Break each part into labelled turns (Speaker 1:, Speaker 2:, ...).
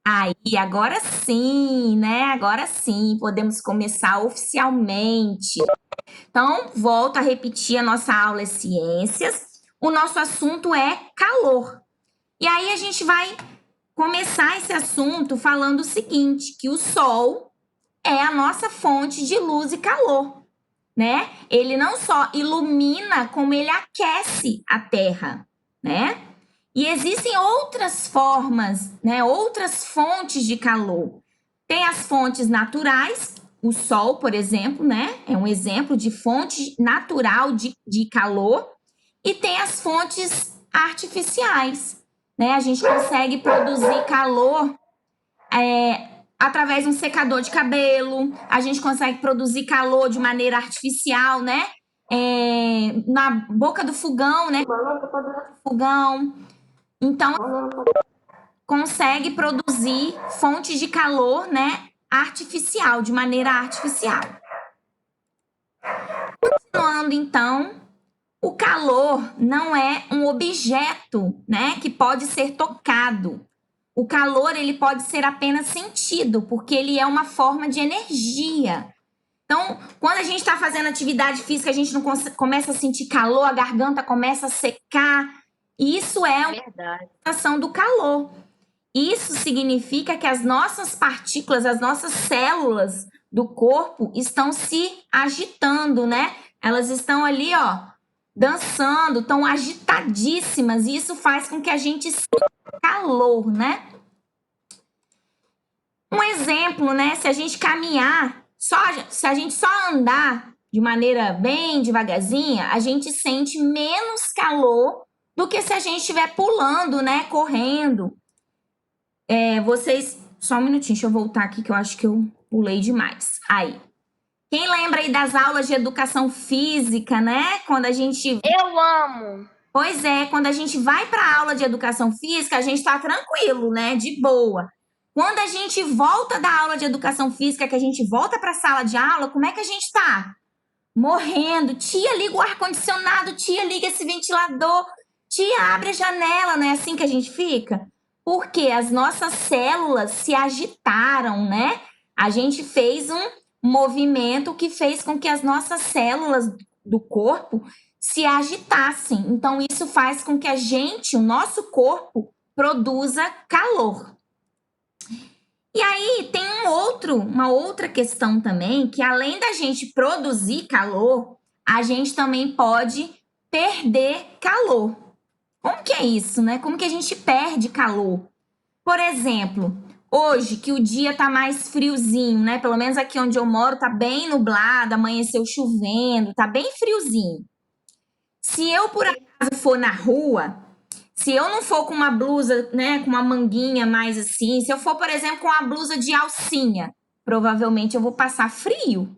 Speaker 1: Aí, agora sim, né? Agora sim, podemos começar oficialmente. Então, volto a repetir, a nossa aula é ciências. O nosso assunto é calor. E aí a gente vai começar esse assunto falando o seguinte, que o sol é a nossa fonte de luz e calor, né? Ele não só ilumina, como ele aquece a Terra, né? E existem outras formas, né? Outras fontes de calor. Tem as fontes naturais, o sol, por exemplo, né? É um exemplo de fonte natural de calor. E tem as fontes artificiais, né? A gente consegue produzir calor através de um secador de cabelo, a gente consegue produzir calor de maneira artificial, né? Na boca do fogão, né? Fogão. Então, consegue produzir fontes de calor, né? Artificial, de maneira artificial. Continuando, então, o calor não é um objeto, né? Que pode ser tocado. O calor ele pode ser apenas sentido, porque ele é uma forma de energia. Então, quando a gente está fazendo atividade física, a gente não começa a sentir calor, a garganta começa a secar. Isso é uma sensação do calor. Isso significa que as nossas partículas, as nossas células do corpo estão se agitando, né? Elas estão ali, ó, dançando, estão agitadíssimas. E isso faz com que a gente sinta calor, né? Um exemplo, né? Se a gente caminhar, se a gente só andar de maneira bem devagarzinha, a gente sente menos calor do que se a gente estiver pulando, né? Correndo. Vocês. Só um minutinho, deixa eu voltar aqui que eu acho que eu pulei demais. Aí. Quem lembra aí das aulas de educação física, né? Quando a gente.
Speaker 2: Eu amo.
Speaker 1: Pois é, quando a gente vai para a aula de educação física, a gente está tranquilo, né? De boa. Quando a gente volta da aula de educação física, que a gente volta para a sala de aula, como é que a gente está? Morrendo. Tia, liga o ar-condicionado, tia, liga esse ventilador, tia, abre a janela, não é assim que a gente fica? Porque as nossas células se agitaram, né? A gente fez um movimento que fez com que as nossas células do corpo se agitassem. Então, isso faz com que a gente, o nosso corpo, produza calor. E aí tem uma outra questão também, que além da gente produzir calor, a gente também pode perder calor. Como que é isso, né? Como que a gente perde calor? Por exemplo, hoje que o dia tá mais friozinho, né? Pelo menos aqui onde eu moro tá bem nublado, amanheceu chovendo, tá bem friozinho. Se eu por acaso for na rua, se eu não for com uma blusa, né, com uma manguinha mais assim, se eu for, por exemplo, com uma blusa de alcinha, provavelmente eu vou passar frio,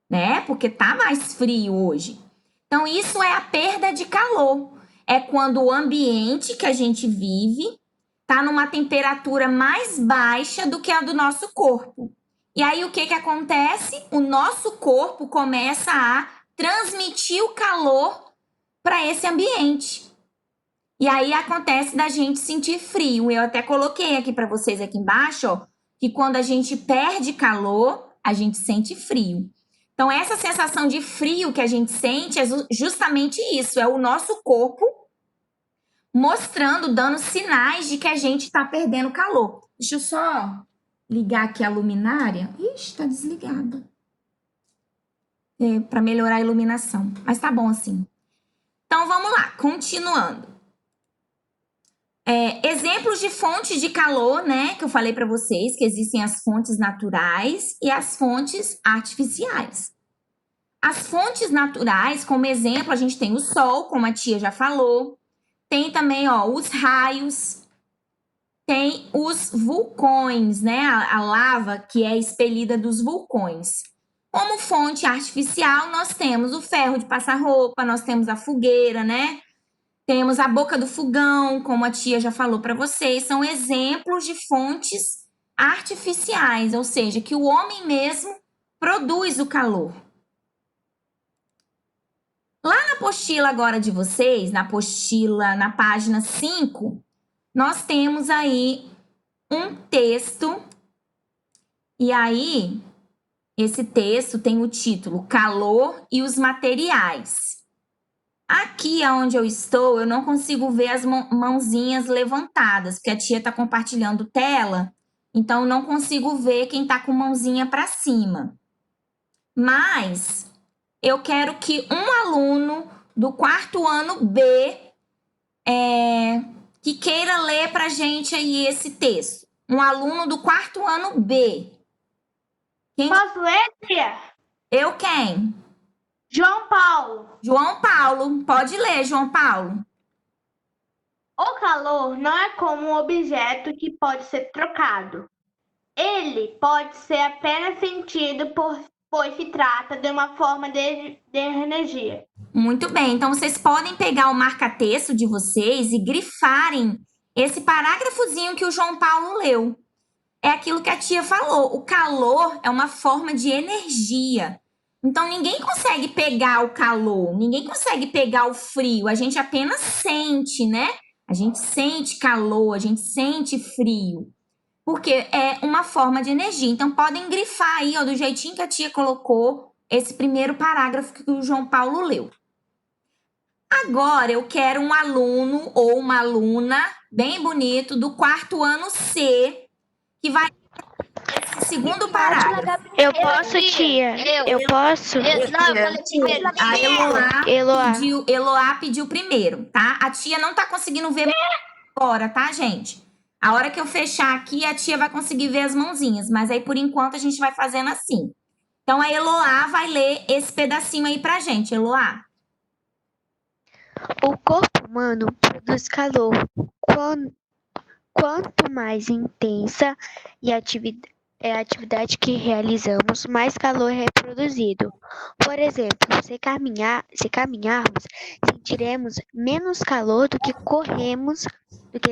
Speaker 1: né? Porque tá mais frio hoje. Então, isso é a perda de calor. É quando o ambiente que a gente vive tá numa temperatura mais baixa do que a do nosso corpo. E aí, o que que acontece? O nosso corpo começa a transmitir o calor para esse ambiente. E aí acontece da gente sentir frio. Eu até coloquei aqui para vocês aqui embaixo, ó, que quando a gente perde calor, a gente sente frio. Então essa sensação de frio que a gente sente é justamente isso, é o nosso corpo mostrando, dando sinais de que a gente está perdendo calor. Deixa eu só ligar aqui a luminária. Ixi, tá desligada. Para melhorar a iluminação. Mas tá bom assim. Então vamos lá, continuando. Exemplos de fontes de calor, né? Que eu falei para vocês, que existem as fontes naturais e as fontes artificiais. As fontes naturais, como exemplo, a gente tem o sol, como a tia já falou. Tem também, ó, os raios. Tem os vulcões, né? A lava que é expelida dos vulcões. Como fonte artificial, nós temos o ferro de passar roupa, nós temos a fogueira, né? Temos a boca do fogão, como a tia já falou para vocês, são exemplos de fontes artificiais, ou seja, que o homem mesmo produz o calor. Lá na apostila agora de vocês, na apostila, na página 5, nós temos aí um texto. E aí, esse texto tem o título Calor e os Materiais. Aqui onde eu estou, eu não consigo ver as mãozinhas levantadas, porque a tia está compartilhando tela, então eu não consigo ver quem está com mãozinha para cima. Mas eu quero que um aluno do quarto ano B que queira ler para a gente aí esse texto. Um aluno do quarto ano B.
Speaker 2: Posso ler, tia?
Speaker 1: Eu quem?
Speaker 2: João Paulo.
Speaker 1: João Paulo. Pode ler, João Paulo.
Speaker 2: O calor não é como um objeto que pode ser trocado. Ele pode ser apenas sentido pois se trata de uma forma de energia.
Speaker 1: Muito bem, então vocês podem pegar o marca-texto de vocês e grifarem esse parágrafozinho que o João Paulo leu. É aquilo que a tia falou, o calor é uma forma de energia. Então ninguém consegue pegar o calor, ninguém consegue pegar o frio, a gente apenas sente, né? A gente sente calor, a gente sente frio, porque é uma forma de energia. Então podem grifar aí, ó, do jeitinho que a tia colocou, esse primeiro parágrafo que o João Paulo leu. Agora eu quero um aluno ou uma aluna bem bonito do quarto ano C que vai esse segundo parágrafo.
Speaker 3: Eu posso, tia? Eu posso?
Speaker 1: A
Speaker 3: Eloá.
Speaker 1: Eloá pediu primeiro, tá? A tia não tá conseguindo ver agora, tá, gente? A hora que eu fechar aqui, a tia vai conseguir ver as mãozinhas, mas aí por enquanto a gente vai fazendo assim. Então a Eloá vai ler esse pedacinho aí pra gente, Eloá.
Speaker 3: O corpo humano produz calor quanto mais intensa é a atividade que realizamos, mais calor é produzido. Por exemplo, se caminharmos, sentiremos menos calor do que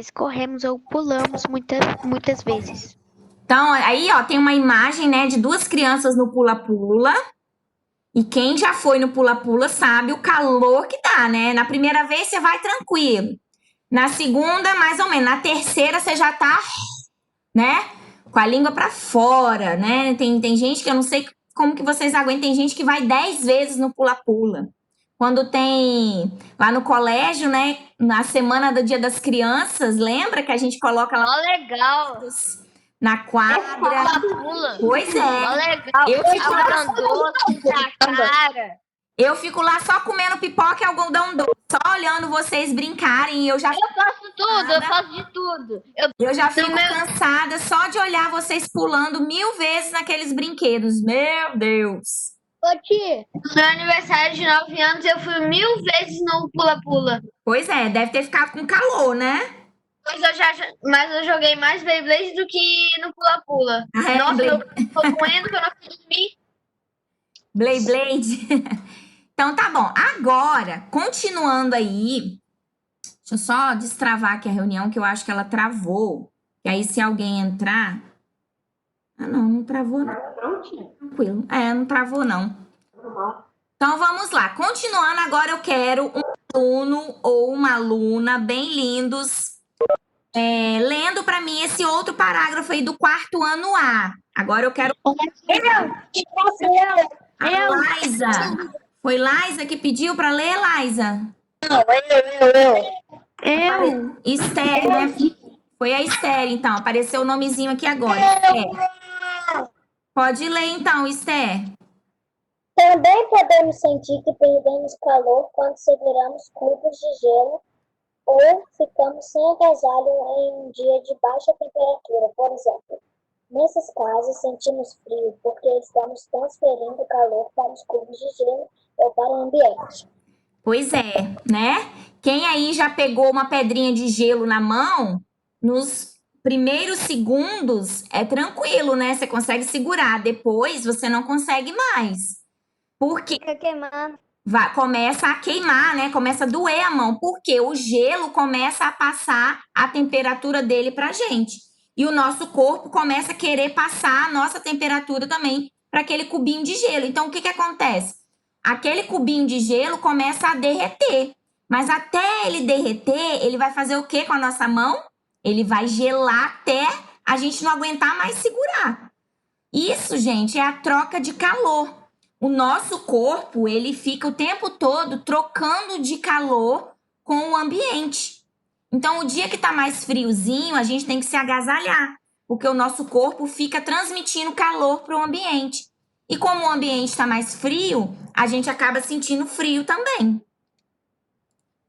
Speaker 3: se corremos ou pulamos muitas vezes.
Speaker 1: Então, aí, ó, tem uma imagem, né, de duas crianças no pula-pula. E quem já foi no pula-pula sabe o calor que dá, né? Na primeira vez você vai tranquilo. Na segunda, mais ou menos. Na terceira, você já tá, né? Com a língua pra fora, né? Tem gente que eu não sei como que vocês aguentam. Tem gente que vai 10 vezes no pula-pula. Quando tem lá no colégio, né? Na semana do Dia das Crianças, lembra que a gente coloca lá
Speaker 4: legal.
Speaker 1: na quadra?
Speaker 4: Pula.
Speaker 1: Pois é.
Speaker 4: Legal.
Speaker 1: Eu fico lá
Speaker 4: doce na cara.
Speaker 1: Eu fico lá só comendo pipoca e algodão doce, só olhando vocês brincarem e eu já
Speaker 4: Eu faço tudo, eu faço de tudo.
Speaker 1: eu já fico cansada só de olhar vocês pulando 1000 vezes naqueles brinquedos. Meu Deus!
Speaker 4: Ô, tia, no meu aniversário de 9 anos, eu fui 1000 vezes no pula-pula.
Speaker 1: Pois é, deve ter ficado com calor, né?
Speaker 4: Mas eu joguei mais Beyblade do que no pula-pula.
Speaker 1: Ah, é,
Speaker 4: Nossa, eu tô doendo que eu não fiz dormir.
Speaker 1: Blade. Então tá bom. Agora, continuando aí, deixa eu só destravar aqui a reunião, que eu acho que ela travou. E aí, se alguém entrar. Ah, não travou, não. Tranquilo. Não travou, não. Então vamos lá. Continuando, agora eu quero um aluno ou uma aluna bem lindos, lendo para mim esse outro parágrafo aí do quarto ano A. Agora eu quero. Laísa. Foi Laísa que pediu para ler, Laísa?
Speaker 3: Eu?
Speaker 1: Esther, né? Foi a Esther, então. Apareceu o nomezinho aqui agora. Esther. Pode ler, então, Esther.
Speaker 5: Também podemos sentir que perdemos calor quando seguramos cubos de gelo ou ficamos sem agasalho em um dia de baixa temperatura, por exemplo. Nesses casos, sentimos frio porque estamos transferindo calor para os cubos de gelo ou para o ambiente.
Speaker 1: Pois é, né? Quem aí já pegou uma pedrinha de gelo na mão, nos primeiros segundos é tranquilo, né? Você consegue segurar, depois você não consegue mais. Porque
Speaker 5: Fica queimando.
Speaker 1: começa a queimar, né? Começa a doer a mão, porque o gelo começa a passar a temperatura dele pra gente. E o nosso corpo começa a querer passar a nossa temperatura também para aquele cubinho de gelo. Então, o que acontece? Aquele cubinho de gelo começa a derreter. Mas até ele derreter, ele vai fazer o que com a nossa mão? Ele vai gelar até a gente não aguentar mais segurar. Isso, gente, é a troca de calor. O nosso corpo, ele fica o tempo todo trocando de calor com o ambiente. Então, o dia que tá mais friozinho, a gente tem que se agasalhar, porque o nosso corpo fica transmitindo calor para o ambiente. E como o ambiente está mais frio, a gente acaba sentindo frio também.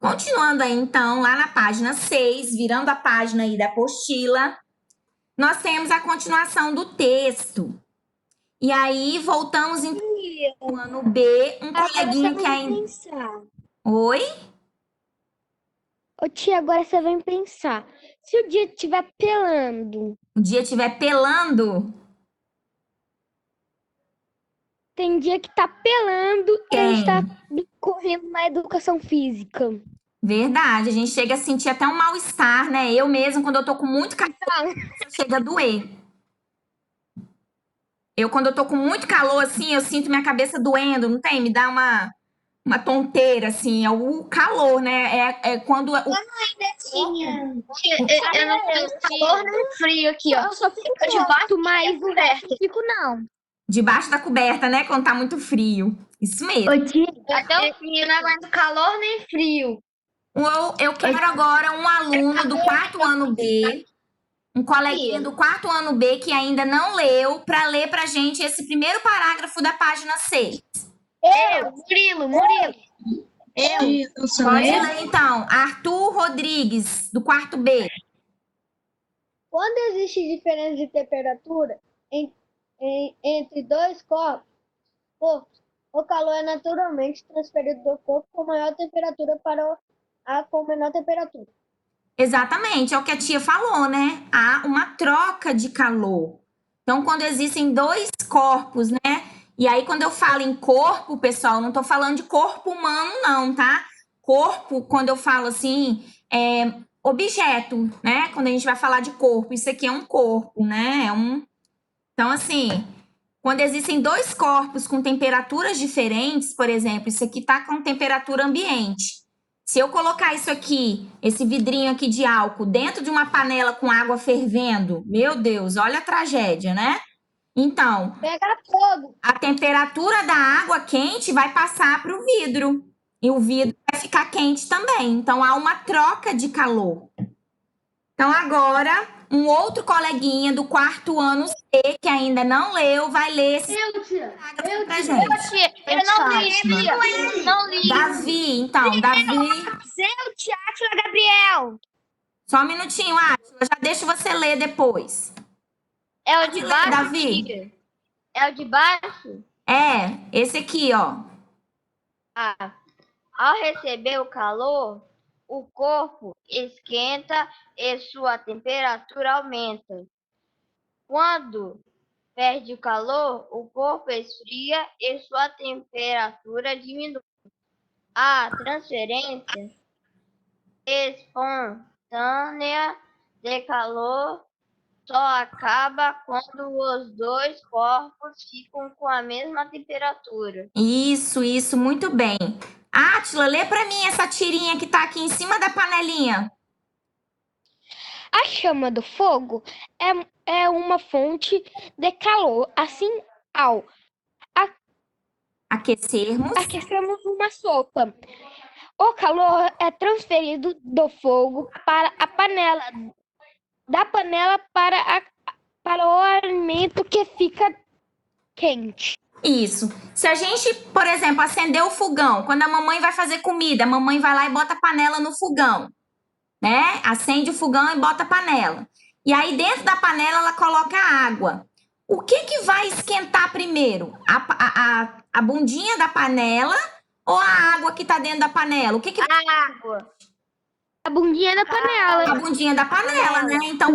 Speaker 1: Continuando aí, então, lá na página 6, virando a página aí da apostila, nós temos a continuação do texto. E aí, voltamos então no ano B, um coleguinha que ainda...
Speaker 3: pensar.
Speaker 1: Oi?
Speaker 3: Ô tia, agora você vem pensar. Se o dia estiver pelando,
Speaker 1: O dia estiver pelando,
Speaker 3: tem dia que tá pelando e a gente tá
Speaker 1: tem.
Speaker 3: correndo na educação física.
Speaker 1: Verdade, a gente chega a sentir até um mal-estar, né? Eu mesmo, quando eu tô com muito calor, chega a doer. Quando eu tô com muito calor, assim, eu sinto minha cabeça doendo, não tem? Me dá uma tonteira, assim, é o calor, né? É quando...
Speaker 4: Eu não tenho calor nem frio aqui, ó.
Speaker 3: Eu só fico
Speaker 4: Eu debaixo
Speaker 3: mas o resto não fico não.
Speaker 1: Debaixo da coberta, né? Quando tá muito frio. Isso mesmo.
Speaker 3: Ô tia,
Speaker 4: Até o frio, não aguento calor nem frio.
Speaker 1: Eu quero agora um aluno do 4º ano B, um coleguinha do 4º ano B que ainda não leu, para ler pra gente esse primeiro parágrafo da página 6.
Speaker 4: Murilo.
Speaker 1: Pode ler, então. Arthur Rodrigues, do 4º B.
Speaker 6: Quando existe diferença de temperatura entre dois corpos, o calor é naturalmente transferido do corpo com maior temperatura para a com menor temperatura.
Speaker 1: Exatamente, é o que a tia falou, né? Há uma troca de calor. Então, quando existem dois corpos, né? E aí, quando eu falo em corpo, pessoal, não tô falando de corpo humano, não, tá? Corpo, quando eu falo assim, é objeto, né? Quando a gente vai falar de corpo, isso aqui é um corpo, né? Então, assim, quando existem dois corpos com temperaturas diferentes, por exemplo, isso aqui tá com temperatura ambiente. Se eu colocar isso aqui, esse vidrinho aqui de álcool, dentro de uma panela com água fervendo, meu Deus, olha a tragédia, né? Então,
Speaker 6: Pega fogo.
Speaker 1: a temperatura da água quente vai passar para o vidro. E o vidro vai ficar quente também. Então, há uma troca de calor. Então, agora, um outro coleguinha do 4º ano C, que ainda não leu, vai ler esse parágrafo pra gente.
Speaker 4: Eu não li.
Speaker 1: Davi, então, Davi...
Speaker 4: Seu Átila Gabriel.
Speaker 1: Só um minutinho, Átila, já deixo você ler depois.
Speaker 4: É o de baixo,
Speaker 1: Davi.
Speaker 4: tia? É o de baixo?
Speaker 1: É, esse aqui, ó.
Speaker 4: Ah, ao receber o calor, o corpo esquenta e sua temperatura aumenta. Quando perde o calor, o corpo esfria e sua temperatura diminui. A transferência espontânea de calor só acaba quando os dois corpos ficam com a mesma temperatura.
Speaker 1: Isso, muito bem. Átila, lê pra mim essa tirinha que tá aqui em cima da panelinha.
Speaker 3: a chama do fogo é uma fonte de calor. Assim, ao
Speaker 1: Aquecermos.
Speaker 3: aquecemos uma sopa, o calor é transferido do fogo para a panela, da panela para o alimento que fica quente.
Speaker 1: Isso. Se a gente, por exemplo, acender o fogão, quando a mamãe vai fazer comida, a mamãe vai lá e bota a panela no fogão, né? Acende o fogão e bota a panela. E aí, dentro da panela, ela coloca a água. O que vai esquentar primeiro? A bundinha da panela ou a água que tá dentro da panela? O que
Speaker 4: Água.
Speaker 3: A bundinha da panela.
Speaker 1: A bundinha da panela, né? Então,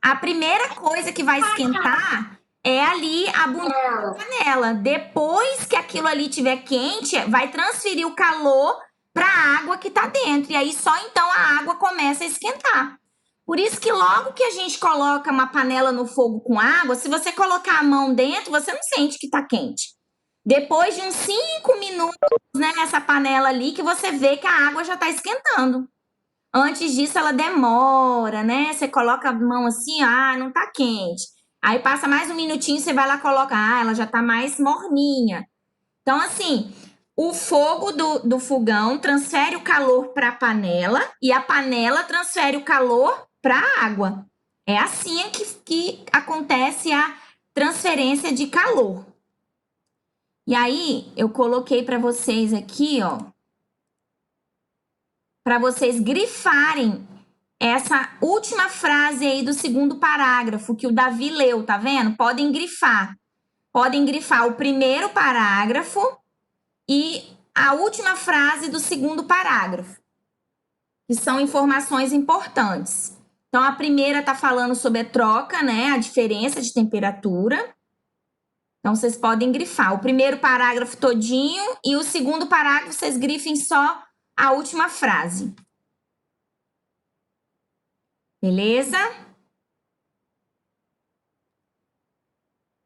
Speaker 1: a primeira coisa que vai esquentar é ali a bundinha da panela. Depois que aquilo ali estiver quente, vai transferir o calor para a água que tá dentro. E aí, só então a água começa a esquentar. Por isso que logo que a gente coloca uma panela no fogo com água, se você colocar a mão dentro, você não sente que tá quente. Depois de uns 5 minutos, né, nessa panela ali, que você vê que a água já tá esquentando. Antes disso, ela demora, né? Você coloca a mão assim, não tá quente. Aí passa mais um minutinho, você vai lá e coloca, ela já tá mais morninha. Então, assim, o fogo do fogão transfere o calor para a panela e a panela transfere o calor para a água. É assim que acontece a transferência de calor. E aí, eu coloquei para vocês aqui, ó, para vocês grifarem essa última frase aí do segundo parágrafo que o Davi leu, tá vendo? Podem grifar. Podem grifar o primeiro parágrafo e a última frase do segundo parágrafo, que são informações importantes. Então, a primeira está falando sobre a troca, né? A diferença de temperatura. Então, vocês podem grifar o primeiro parágrafo todinho e o segundo parágrafo vocês grifem só a última frase. Beleza?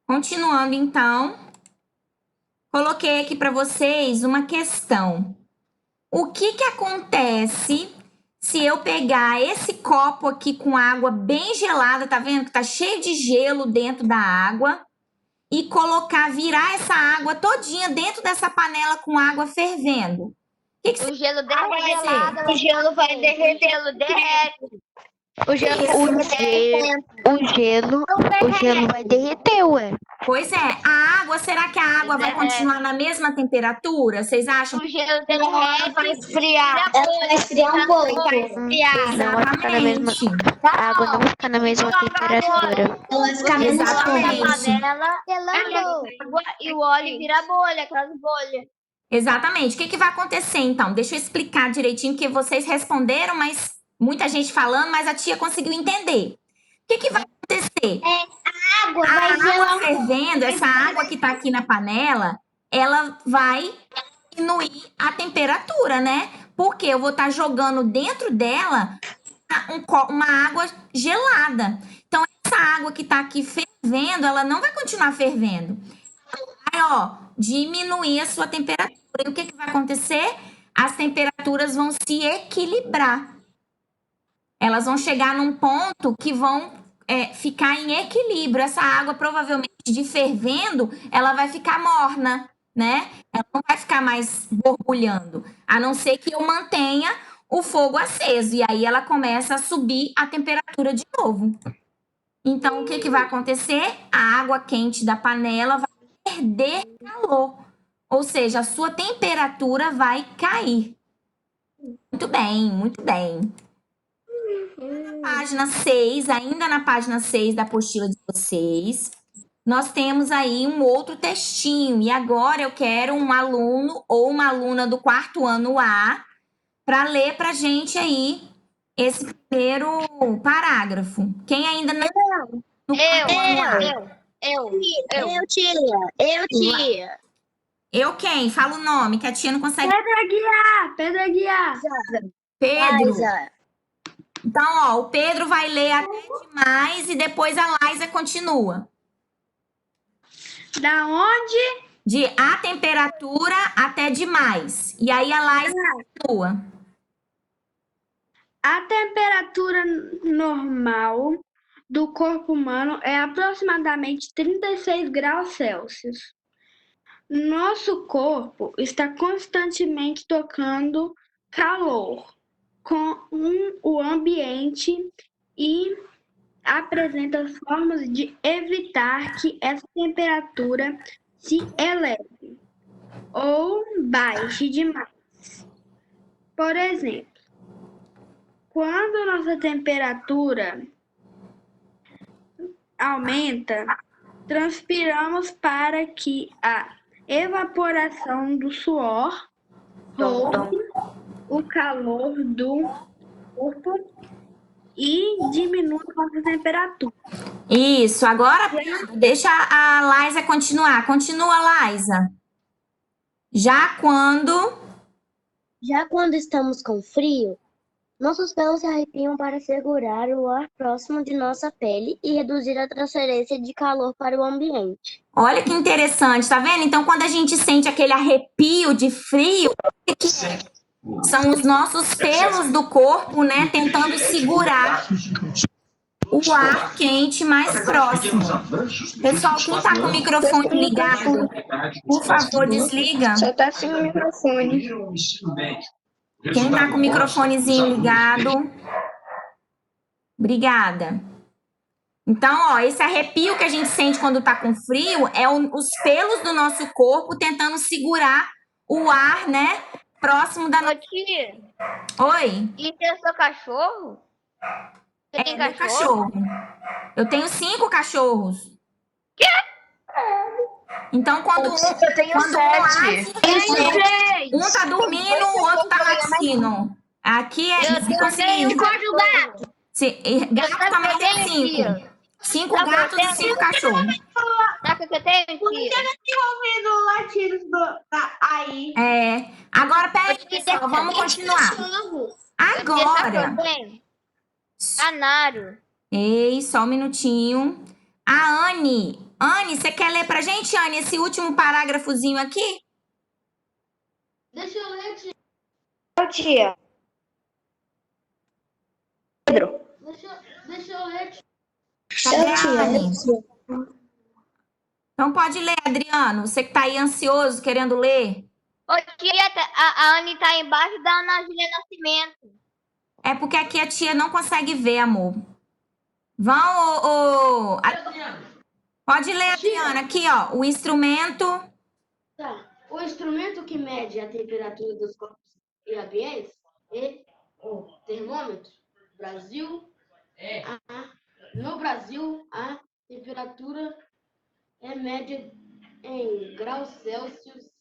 Speaker 1: Continuando, então. Coloquei aqui para vocês uma questão. O que acontece se eu pegar esse copo aqui com água bem gelada, tá vendo que tá cheio de gelo dentro da água, e virar essa água todinha dentro dessa panela com água fervendo?
Speaker 4: O gelo derrete.
Speaker 2: O gelo vai derreter.
Speaker 4: O gelo derrete.
Speaker 3: O gelo vai derreter, ué.
Speaker 1: Pois é, a água, será que a água vai continuar na mesma temperatura? Vocês acham?
Speaker 4: O gelo derrete.
Speaker 2: Vai esfriar.
Speaker 4: Ela
Speaker 2: vai esfriar um pouco.
Speaker 3: Não vai ficar na mesma, a água não vai ficar na mesma temperatura.
Speaker 2: Ela vai ficar menos
Speaker 1: Exatamente.
Speaker 2: quente.
Speaker 4: água e o óleo vira bolha, aquelas bolhas.
Speaker 1: Exatamente. O que vai acontecer, então? Deixa eu explicar direitinho, porque vocês responderam, mas muita gente falando, mas a tia conseguiu entender. O que vai acontecer?
Speaker 2: Água
Speaker 1: A
Speaker 2: vai gelar
Speaker 1: água fervendo, essa água que tá aqui na panela, ela vai diminuir a temperatura, né? Porque eu vou estar jogando dentro dela uma água gelada. Então, essa água que tá aqui fervendo, ela não vai continuar fervendo. Ela vai, diminuir a sua temperatura. E o que vai acontecer? As temperaturas vão se equilibrar. Elas vão chegar num ponto que vão ficar em equilíbrio. Essa água, provavelmente, de fervendo, ela vai ficar morna, né? Ela não vai ficar mais borbulhando, a não ser que eu mantenha o fogo aceso. E aí ela começa a subir a temperatura de novo. Então, o que vai acontecer? A água quente da panela vai perder calor. Ou seja, a sua temperatura vai cair. Muito bem, muito bem. Página 6, ainda na página 6 da apostila de vocês, nós temos aí um outro textinho. E agora eu quero um aluno ou uma aluna do 4º ano A para ler para a gente aí esse primeiro parágrafo. Quem ainda não...
Speaker 2: Eu, tia.
Speaker 1: Eu quem? Fala o nome, que a tia não consegue...
Speaker 6: Pedro Aguiar.
Speaker 1: Pedro. Então, o Pedro vai ler até demais e depois a Laísa continua.
Speaker 6: Da onde?
Speaker 1: De a temperatura até demais. E aí a Laísa continua.
Speaker 6: A temperatura normal do corpo humano é aproximadamente 36 graus Celsius. Nosso corpo está constantemente trocando calor com o ambiente e apresenta formas de evitar que essa temperatura se eleve ou baixe demais. Por exemplo, quando nossa temperatura aumenta, transpiramos para que a evaporação do suor roube o calor do corpo e diminua a nossa temperatura.
Speaker 1: Isso, agora deixa a Laísa continuar. Continua, Laísa. Já quando
Speaker 5: estamos com frio, nossos pelos se arrepiam para segurar o ar próximo de nossa pele e reduzir a transferência de calor para o ambiente.
Speaker 1: Olha que interessante, tá vendo? Então, quando a gente sente aquele arrepio de frio, o que é? São os nossos pelos do corpo, né, tentando segurar o ar quente mais próximo. Pessoal, quem tá com o microfone ligado, por favor, desliga.
Speaker 3: Só tá sem o microfone.
Speaker 1: Quem tá com o microfonezinho ligado? Obrigada. Então, ó, esse arrepio que a gente sente quando tá com frio é os pelos do nosso corpo tentando segurar o ar, né, próximo da...
Speaker 4: Ô, tia,
Speaker 1: Oi?
Speaker 4: e tem o seu cachorro? Você tem
Speaker 1: Meu
Speaker 4: cachorro?
Speaker 1: cachorro. Eu tenho 5 cachorros. Então, quando
Speaker 3: Eu tenho
Speaker 1: quando
Speaker 3: 7.
Speaker 1: um tá dormindo, o outro tá latindo. Aqui é
Speaker 4: Eu
Speaker 1: se conseguir.
Speaker 4: gato.
Speaker 1: Gato também tem 5. 5
Speaker 4: Tá bom,
Speaker 1: gatos e
Speaker 4: tem
Speaker 1: 5 cachorros.
Speaker 4: Sabe o que eu tenho, tia?
Speaker 2: ouvindo latidos aí.
Speaker 1: Agora, peraí, pessoal, vamos continuar. Agora.
Speaker 4: Eu tenho canário.
Speaker 1: Ei, só um minutinho. A Anne. Anne, você quer ler pra gente, Anne, esse último parágrafozinho aqui?
Speaker 6: Deixa eu ler, tia.
Speaker 3: Tia. Pedro.
Speaker 6: Deixa eu ler, tia.
Speaker 1: Cadê a Anne? Então pode ler, Adriano. Você que tá aí ansioso, querendo ler.
Speaker 4: Ô, tia, a Anne tá embaixo da Ana Júlia Nascimento.
Speaker 1: É porque aqui a tia não consegue ver, amor. Pode ler, Adriana. Aqui, ó. O instrumento.
Speaker 6: Tá. O instrumento que mede a temperatura dos corpos e ambientes é o termômetro. No Brasil, a temperatura é média em graus Celsius.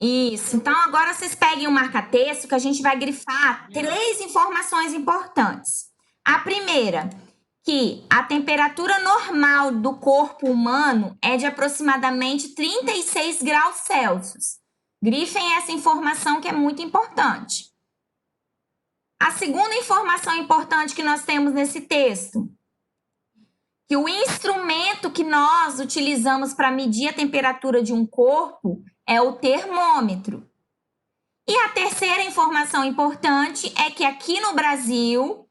Speaker 1: Isso. Então, agora vocês peguem o marca-texto que a gente vai grifar 3 informações importantes. A primeira, que a temperatura normal do corpo humano é de aproximadamente 36 graus Celsius. Grifem essa informação que é muito importante. A segunda informação importante que nós temos nesse texto, que o instrumento que nós utilizamos para medir a temperatura de um corpo é o termômetro. E a terceira informação importante é que aqui no Brasil,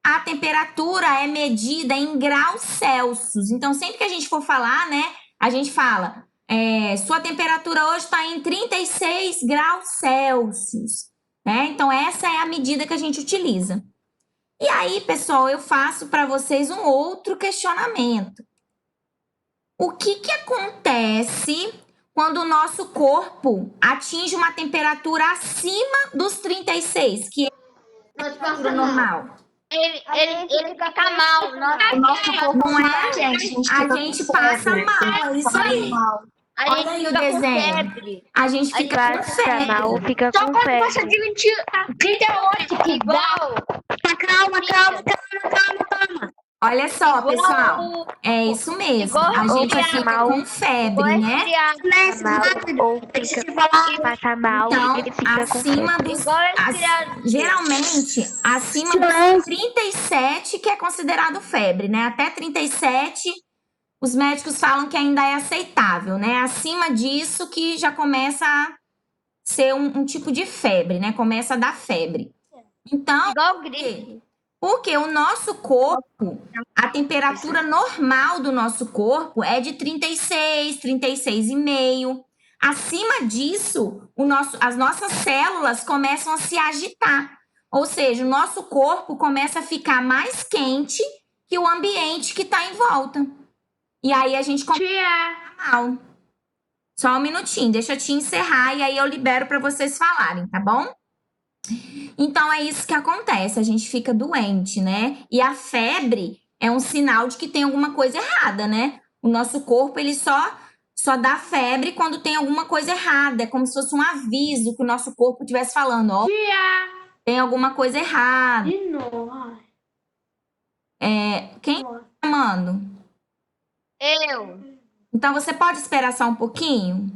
Speaker 1: a temperatura é medida em graus Celsius. Então, sempre que a gente for falar, né, a gente fala, sua temperatura hoje está em 36 graus Celsius. Né? Então, essa é a medida que a gente utiliza. E aí, pessoal, eu faço para vocês um outro questionamento. O que acontece quando o nosso corpo atinge uma temperatura acima dos 36, que é a temperatura normal?
Speaker 4: Ele fica mal.
Speaker 1: O nosso corpo não é, gente. A gente passa mal, é isso aí. Olha aí o desenho. A gente fica com febre.
Speaker 3: Mal, fica com febre.
Speaker 6: de 38, que
Speaker 4: igual.
Speaker 6: Calma.
Speaker 1: Olha só, pessoal. É isso mesmo. A gente fica com febre, né?
Speaker 3: Ou passa mal
Speaker 1: Então,
Speaker 3: e ele fica com
Speaker 1: acima
Speaker 3: febre.
Speaker 1: dos... geralmente, acima dos 37, que é considerado febre, né? Até 37, os médicos falam que ainda é aceitável, né? Acima disso que já começa a ser um tipo de febre, né? Começa a dar febre. Então,
Speaker 4: Igual gripe.
Speaker 1: porque o nosso corpo, a temperatura normal do nosso corpo é de 36, 36,5. Acima disso, as nossas células começam a se agitar. Ou seja, o nosso corpo começa a ficar mais quente que o ambiente que está em volta. E aí a gente começa a ficar mal. Só um minutinho, deixa eu te encerrar e aí eu libero para vocês falarem, tá bom? Então, é isso que acontece, a gente fica doente, né? E a febre é um sinal de que tem alguma coisa errada, né? O nosso corpo, ele só dá febre quando tem alguma coisa errada. É como se fosse um aviso que o nosso corpo estivesse falando, ó, tem alguma coisa errada.
Speaker 6: De novo.
Speaker 1: Quem tá chamando?
Speaker 4: Eu.
Speaker 1: Então, você pode esperar só um pouquinho?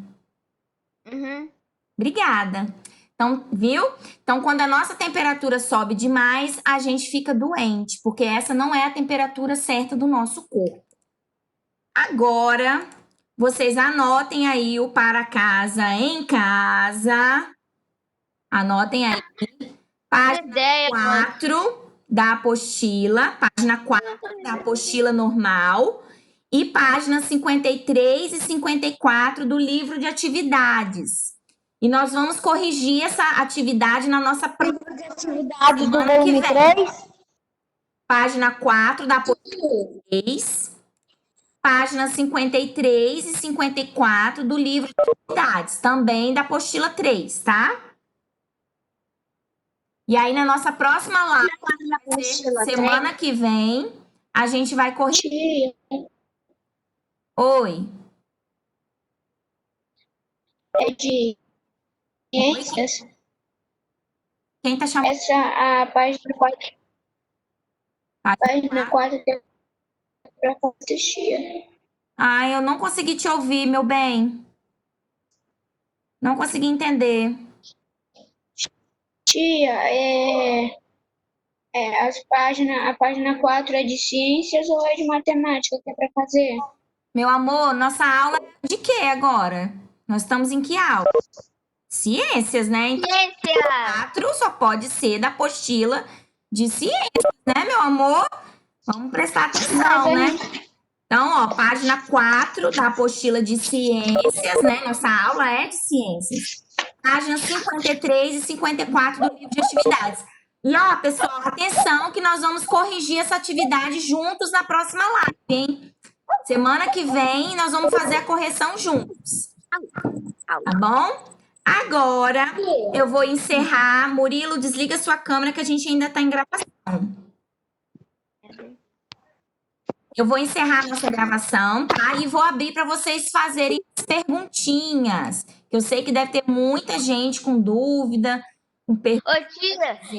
Speaker 4: Uhum.
Speaker 1: Obrigada. Então, viu? Então, quando a nossa temperatura sobe demais, a gente fica doente, porque essa não é a temperatura certa do nosso corpo. Agora, vocês anotem aí o para casa em casa. Anotem aí. Página
Speaker 4: Ideia,
Speaker 1: 4 da apostila, página 4 da apostila normal e páginas 53 e 54 do livro de atividades. E nós vamos corrigir essa atividade na nossa próxima
Speaker 5: De atividades do
Speaker 1: semana que
Speaker 5: volume
Speaker 1: vem.
Speaker 5: 3.
Speaker 1: Página 4 da apostila 3, páginas 53 e 54 do livro de atividades, também da apostila 3, tá? E aí, na nossa próxima live, semana que vem, a gente vai corrigir.
Speaker 5: Tia,
Speaker 1: Oi.
Speaker 5: é de ciências.
Speaker 1: Quem tá chamando?
Speaker 5: Essa a página 4. Página 4 tem para assistir.
Speaker 1: Ai, eu não consegui te ouvir, meu bem. Não consegui entender.
Speaker 5: Tia, a página 4 é de ciências ou é de matemática que é para fazer?
Speaker 1: Meu amor, nossa aula é de quê agora? Nós estamos em que aula? Ciências, né? Então,
Speaker 4: ciência!
Speaker 1: 4 só pode ser da apostila de ciências, né, meu amor? Vamos prestar atenção, né? Então, ó, página 4 da apostila de ciências, né? Nossa aula é de ciências. Páginas 53 e 54 do livro de atividades. E, ó, pessoal, atenção que nós vamos corrigir essa atividade juntos na próxima live, hein? Semana que vem nós vamos fazer a correção juntos. Tá bom? Agora eu vou encerrar. Murilo, desliga sua câmera que a gente ainda tá em gravação. Eu vou encerrar nossa gravação, tá? E vou abrir para vocês fazerem perguntinhas. Eu sei que deve ter muita gente com dúvida, com
Speaker 4: Ô, tia,
Speaker 1: perguntas.